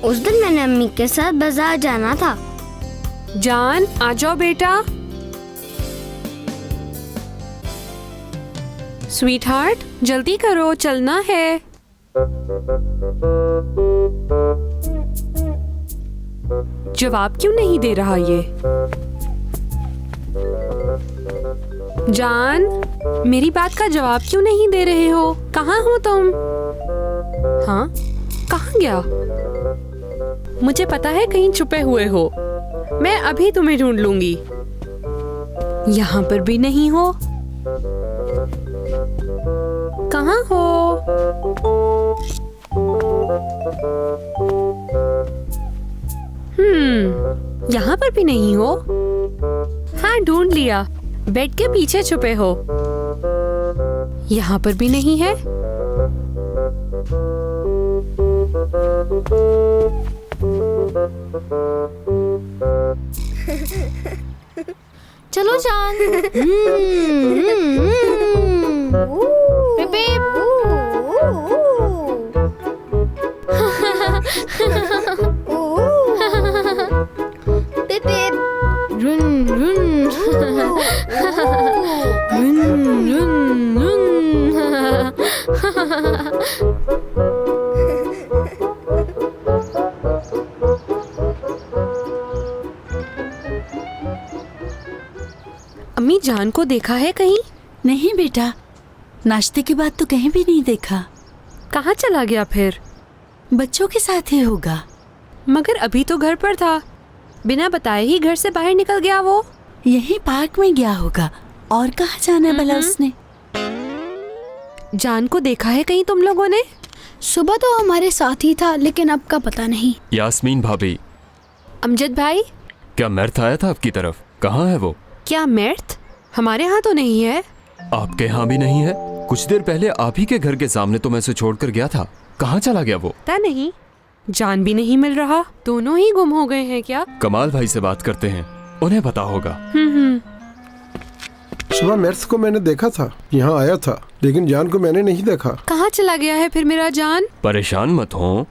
उस दिन मैंने अम्मी के साथ बाजार जाना था। जान आ जाओ बेटा। स्वीटहार्ट जल्दी करो, चलना है। जवाब क्यों नहीं दे रहा ये? जान मेरी बात का जवाब क्यों नहीं दे रहे हो? कहाँ हो तुम? हाँ, कहाँ गया? मुझे पता है कहीं छुपे हुए हो। मैं अभी तुम्हें ढूंढ लूंगी। यहाँ पर भी नहीं हो। कहाँ हो? यहाँ पर भी नहीं हो। हाँ, ढूंढ लिया। बेड के पीछे छुपे हो। यहाँ पर भी नहीं है। चलो जान। अम्मी जान को देखा है कहीं? नहीं बेटा, नाश्ते के बाद तो कहीं भी नहीं देखा। कहाँ चला गया फिर? बच्चों के साथ ही होगा। मगर अभी तो घर पर था। बिना बताए ही घर से बाहर निकल गया वो। यही पार्क में गया होगा। और कहाँ जाना भला उसने? जान को देखा है कहीं तुम लोगों ने? सुबह तो हमारे साथ ही था, लेकिन अब का पता नहीं। यास्मीन भाभी। अमजद भाई, क्या मर्थ आया था आपकी तरफ? कहाँ है वो? क्या मर्थ? हमारे यहाँ तो नहीं है। आपके यहाँ भी नहीं है? कुछ देर पहले आप ही के घर के सामने तो मैं उसे छोड़कर गया था। कहाँ चला गया वो? पता नहीं। जान भी नहीं मिल रहा। दोनों ही गुम हो गए हैं क्या? कमाल भाई से बात करते हैं, उन्हें पता होगा। सुबह मेर्स को मैंने देखा था, यहाँ आया था, लेकिन जान को मैंने नहीं देखा। कहाँ चला गया है फिर मेरा जान? परेशान मत हो,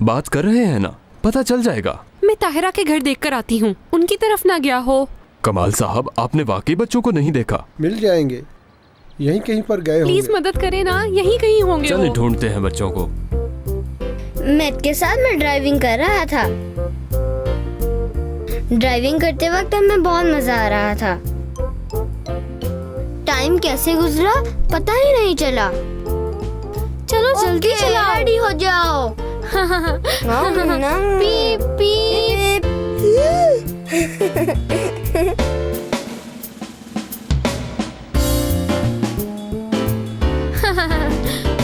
बात कर रहे हैं ना, पता चल जाएगा। मैं ताहिरा के घर देखकर आती हूँ, उनकी तरफ ना गया हो। कमाल साहब, आपने वाकई बच्चों को नहीं देखा? मिल जाएंगे, यहीं कहीं पर गए होंगे। प्लीज मदद करें ना, यहीं कहीं होंगे। चलिए ढूंढते हैं बच्चों को। मैथ के साथ मैं ड्राइविंग कर रहा था। ड्राइविंग करते वक्त हमें बहुत मजा आ रहा था। टाइम कैसे गुजरा पता ही नहीं चला। चलो जल्दी चलाओ। रेडी हो जाओ। पीप पीप।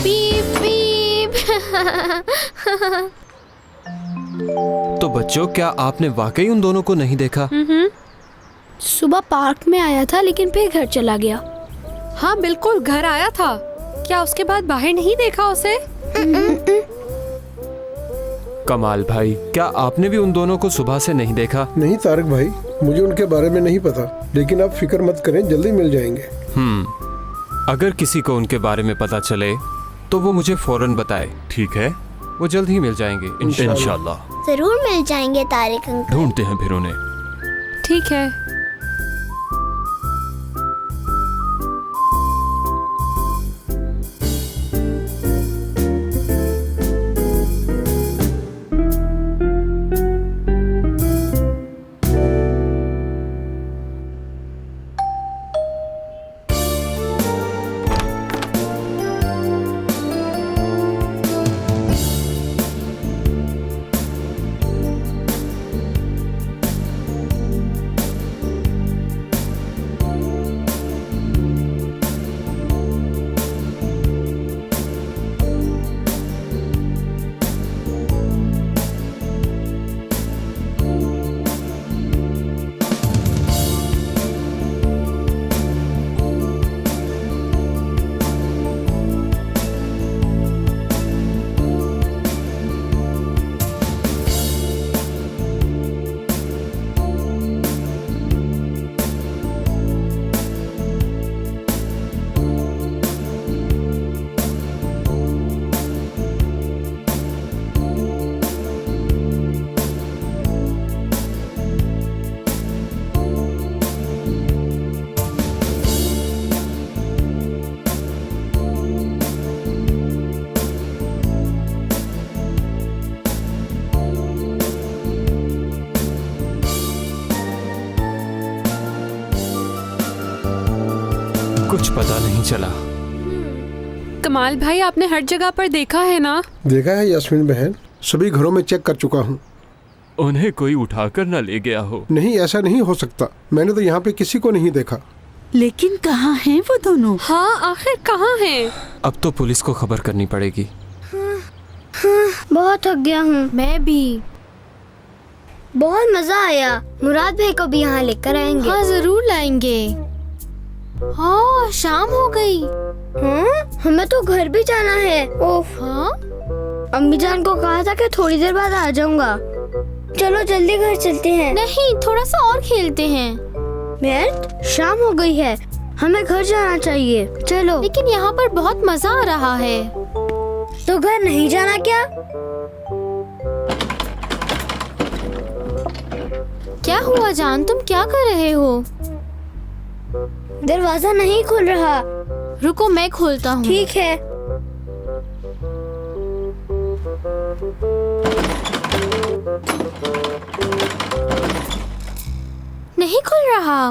पीप पीप। तो बच्चों, क्या आपने वाकई उन दोनों को नहीं देखा? सुबह पार्क में आया था, लेकिन फिर घर चला गया। हाँ बिल्कुल, घर आया था। क्या उसके बाद बाहर नहीं देखा उसे? कमाल भाई, क्या आपने भी उन दोनों को सुबह से नहीं देखा? नहीं तारक भाई, मुझे उनके बारे में नहीं पता, लेकिन आप फिक्र मत करें, जल्दी मिल जाएंगे। अगर किसी को उनके बारे में पता चले तो वो मुझे फौरन बताए, ठीक है? वो जल्द ही मिल जाएंगे इंशाल्लाह। जरूर मिल जाएंगे तारिक अंकल। ढूंढते हैं फिर उन्हें। ठीक है। कुछ पता नहीं चला। कमाल भाई, आपने हर जगह पर देखा है ना? देखा है यास्मीन बहन, सभी घरों में चेक कर चुका हूँ। उन्हें कोई उठाकर न ले गया हो। नहीं, ऐसा नहीं हो सकता। मैंने तो यहाँ पे किसी को नहीं देखा। लेकिन कहाँ हैं वो दोनों? हाँ, आखिर कहाँ हैं? अब तो पुलिस को खबर करनी पड़ेगी। बहुत थक गया हूँ। मैं भी। बहुत मजा आया। मुराद भाई को भी यहाँ लेकर आएंगे। हाँ, जरूर लाएंगे। हाँ, शाम हो गई। हाँ, हमें तो घर भी जाना है। ओफ। हाँ, अम्मी जान को कहा था कि थोड़ी देर बाद आ जाऊंगा। चलो जल्दी घर चलते हैं। नहीं, थोड़ा सा और खेलते हैं। मेहर, शाम हो गई है, हमें घर जाना चाहिए। चलो। लेकिन यहाँ पर बहुत मजा आ रहा है। तो घर नहीं जाना क्या? क्या हुआ जान, तुम क्या कर रहे हो? दरवाजा नहीं खुल रहा। रुको, मैं खोलता हूँ। ठीक है। नहीं खुल रहा।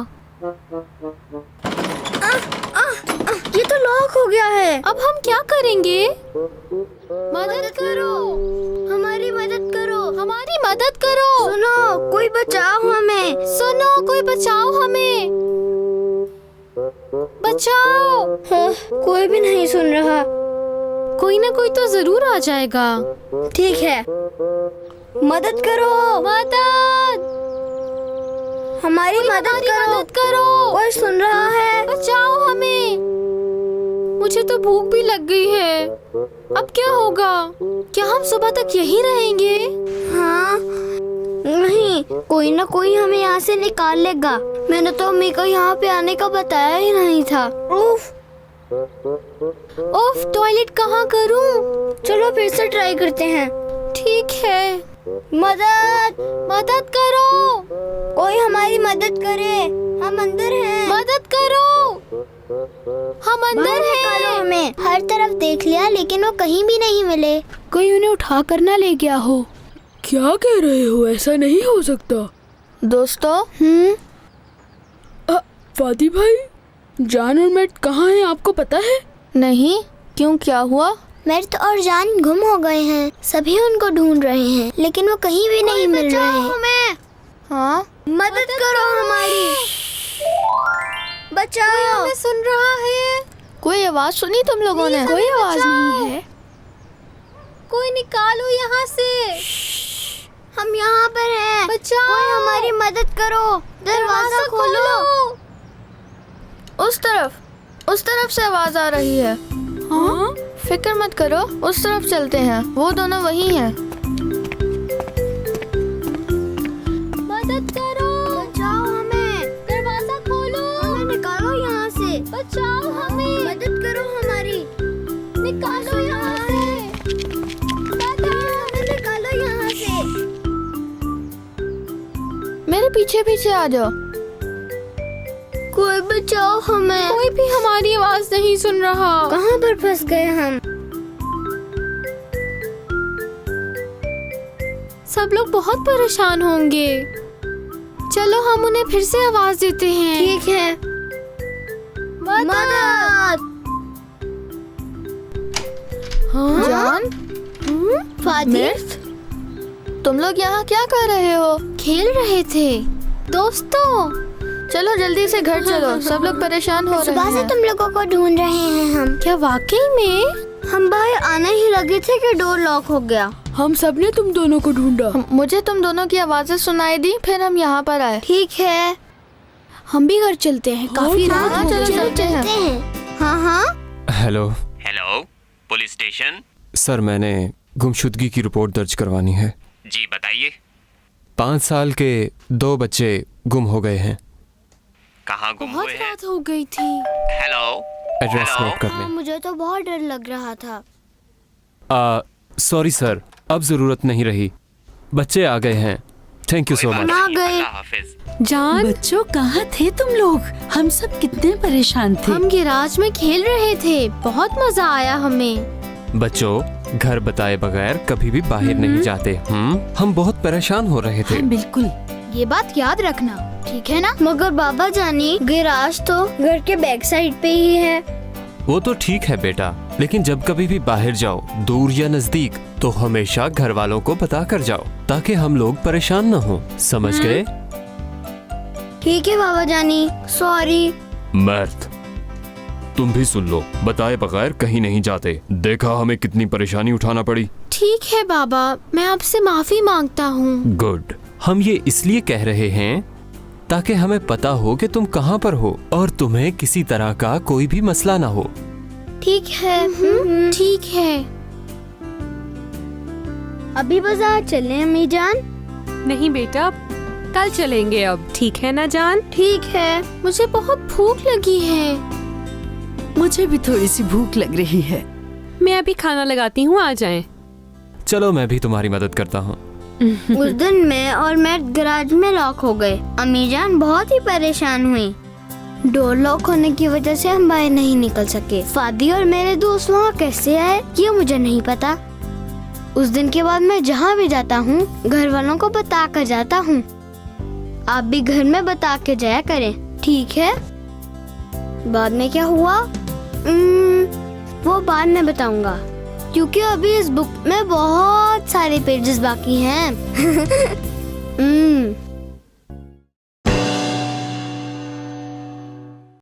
ये तो लॉक हो गया है। अब हम क्या करेंगे? मदद करो, हमारी मदद करो। हमारी मदद करो। सुनो, कोई बचाओ हमें। सुनो, कोई बचाओ हमें। बचाओ। हाँ, कोई भी नहीं सुन रहा। कोई ना कोई तो जरूर आ जाएगा। ठीक है, मदद करो। मदद, हमारी मदद करो। मदद करो। कोई सुन रहा है? बचाओ हमें। मुझे तो भूख भी लग गई है। अब क्या होगा? क्या हम सुबह तक यहीं रहेंगे? हाँ, नहीं, कोई ना कोई हमें यहाँ से निकाल लेगा। मैंने तो अम्मी को यहाँ पे आने का बताया ही नहीं था। उफ, ओफ, टॉयलेट कहाँ करूँ? चलो फिर से ट्राई करते हैं। ठीक है। मदद, मदद करो। कोई हमारी मदद करे। हम अंदर हैं। मदद करो। हम अंदर बाहर निकालो हैं। हमें। हर तरफ देख लिया लेकिन वो कहीं भी नहीं मिले। कोई उन्हें उठा कर ना ले गया हो। क्या कह रहे हो? ऐसा नहीं हो सकता। दोस्तों, फादी भाई, जान और मैट कहाँ हैं आपको पता है? नहीं, क्यों, क्या हुआ? मेर्त और जान गुम हो गए हैं। सभी उनको ढूंढ रहे हैं लेकिन वो कहीं भी नहीं मिल रहे हैं। हमें। हाँ, मदद करो हमारी। बचाओ। हमें सुन रहा है। कोई आवाज सुनी तुम लोगों ने? कोई आवाज नहीं है। कोई निकालो यहाँ से। हम यहाँ पर हैं। बचाओ। कोई हमारी मदद करो। दरवाजा खोलो। उस तरफ से आवाज आ रही है। हाँ? फिक्र मत करो, उस तरफ चलते हैं। वो दोनों वही हैं। मदद करो। बचाओ हमें। दरवाजा खोलो। हमें निकालो यहाँ से। बचाओ हमें। मदद करो हमारी। निकालो यहाँ से। हमें निकालो यहाँ से। मेरे पीछे पीछे आ जाओ। कोई बचाओ हमें। कोई भी हमारी आवाज नहीं सुन रहा। कहाँ पर फंस गए हम? सब लोग बहुत परेशान होंगे। चलो हम उन्हें फिर से आवाज देते हैं। ठीक है। मदद। हाँ? जान, फादी, तुम लोग यहाँ क्या कर रहे हो? खेल रहे थे। दोस्तों, चलो जल्दी से घर चलो। सब लोग परेशान हो रहे सुबह से हैं। तुम लोगों को ढूंढ रहे हैं हम। क्या वाकई में? हम बाहर आने ही लगे थे कि डोर लॉक हो गया। हम सब ने तुम दोनों को ढूंढा। मुझे तुम दोनों की आवाजें सुनाई दी, फिर हम यहाँ पर आए। ठीक है, हम भी घर चलते हैं। काफी हाँ, रात हो चलो, गई। चलते हैं। हाँ हाँ। Hello hello, police station. Sir, मैंने गुमशुदगी की रिपोर्ट दर्ज करवानी है। जी बताइए। 5 साल के 2 बच्चे गुम हो गए हैं। कहाँ गुम बहुत हुए हैं? रात हो गई थी। Hello, address hello? नोट कर हाँ, लें। मुझे तो बहुत डर लग रहा था। सॉरी सर, अब जरूरत नहीं रही। बच्चे आ गए हैं। Thank you so much. आ गए। अल्लाह हाफिज। जान, बच्चों कहाँ थे तुम लोग? हम सब कितने परेशान थे। हम गैराज में खेल रहे थे। बहुत मजा आया हमें। बच्चों, घर बताए बगैर कभी भी बाहर नहीं जाते। हम बहुत परेशान हो रहे थे। हाँ, बिल्कुल। ये बात याद रखना। ठीक है ना? मगर बाबा जानी गैराज तो घर के बैक साइड पे ही है। वो तो ठीक है बेटा, लेकिन जब कभी भी बाहर जाओ, दूर या नजदीक, तो हमेशा घर वालों को बता कर जाओ ताकि हम लोग परेशान न हो। समझ गए? ठीक है बाबा जानी, सॉरी। मर्द, तुम भी सुन लो, बताए बगैर कहीं नहीं जाते। देखा हमें कितनी परेशानी उठाना पड़ी। ठीक है बाबा, मैं आपसे माफी मांगता हूँ। गुड। हम ये इसलिए कह रहे हैं ताकि हमें पता हो कि तुम कहाँ पर हो और तुम्हें किसी तरह का कोई भी मसला ना हो। ठीक है। ठीक है। अभी बाजार चलें अम्मी जान? नहीं बेटा, कल चलेंगे अब, ठीक है ना जान? ठीक है। मुझे बहुत भूख लगी है। मुझे भी थोड़ी सी भूख लग रही है। मैं अभी खाना लगाती हूँ, आ जाएं। चलो मैं भी तुम्हारी मदद करता हूँ। उस दिन मैं और मैट गैराज में लॉक हो गए। अम्मी जान बहुत ही परेशान हुई। डोर लॉक होने की वजह से हम बाहर नहीं निकल सके। फादी और मेरे दोस्त वहाँ कैसे आए ये मुझे नहीं पता। उस दिन के बाद मैं जहाँ भी जाता हूँ घर वालों को बता कर जाता हूँ। आप भी घर में बता के जाया करें, ठीक है? बाद में क्या हुआ वो बाद में बताऊंगा, क्योंकि अभी इस बुक में बहुत सारे पेजेस बाकी हैं।